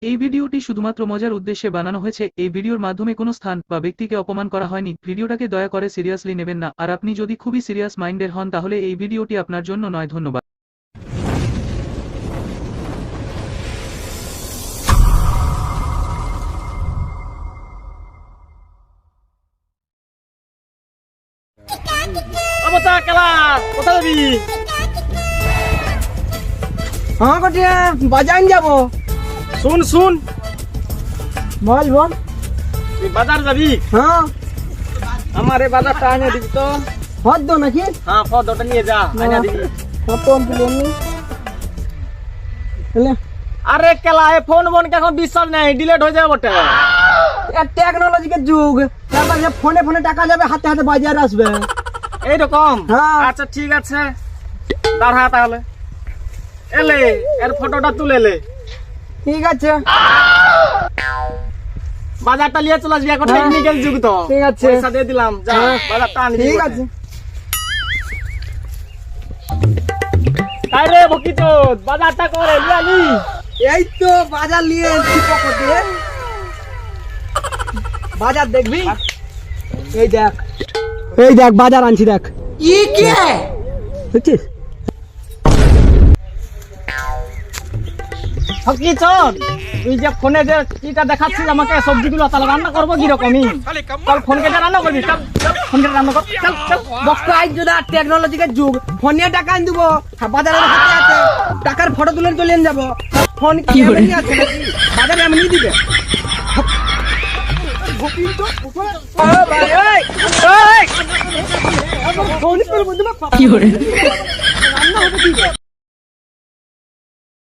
এই ভিডিওটি শুধুমাত্র মজার উদ্দেশ্যে বানানো হয়েছে। এই ভিডিওর মাধ্যমে কোনো স্থান বা ব্যক্তিকে অপমান করা হয়নি। ভিডিওটাকে দয়া করে সিরিয়াসলি নেবেন না। আর আপনি যদি খুবই সিরিয়াস মাইন্ডের হন তাহলে এই ভিডিওটি আপনার জন্য নয়। ধন্যবাদ। কোথায় যাবি? হ্যাঁ কটিয়া বাজার যাবো। শুন শুন, বল বল। তুই বাজার যাবি? হ্যাঁ আমার এই বাজারটা এনে দিবি তো। হদ্দ নাকি? হ্যাঁ, ফটোটা নিয়ে যা, এনে দিবি। কত এমনি আরে কেলা, এ ফোন কে এখন বিশ্বাস নেই, ডিলিট হয়ে যাবে বটে। টেকনোলজির যুগ, তারপরে ফোনে ফোনে টাকা যাবে, হাতে হাতে বাজার আসবে। এইরকম? হ্যাঁ। আচ্ছা ঠিক আছে, দাঁড়া তাহলে। এলে এর ফটোটা তুলে এলে। ঠিক আছে বাজারটা নিয়ে চলে আসবি, এখন টেকনিক্যাল যুগ তো। ঠিক আছে। পয়সা দিয়ে দিলাম, যা হ্যাঁ। বাজারটা আনি। ঠিক আছে। তাই রে বকিচোদ, বাজারটা করে লিয়ালি। এই তো বাজার নিয়ে এসেছি পকেটে। বাজার দেখবি? এই দেখ, এই দেখ বাজার আনছি, দেখ। বুঝছিস? বকিচোদ, তুই যে ফোনে যে কিটা দেখাচ্ছিস আমাকে সবজিগুলো, তাহলে রান্না করবো কিরকমই? চল ফোন কেটে রান্না করবি, চল চল, ফোন কেটে রান্না কর, চল চল। বক্স আইজ যদি টেকনোলজির যুগ, ফোন নিয়ে টাকা আন দিব, বাজারের হাতে আছে, টাকার ফটো তুলে চলে যাবো। ফোন কি এমনি আছে নাকি? বাজারে এমনি দিবে। কি করে রান্না হবে?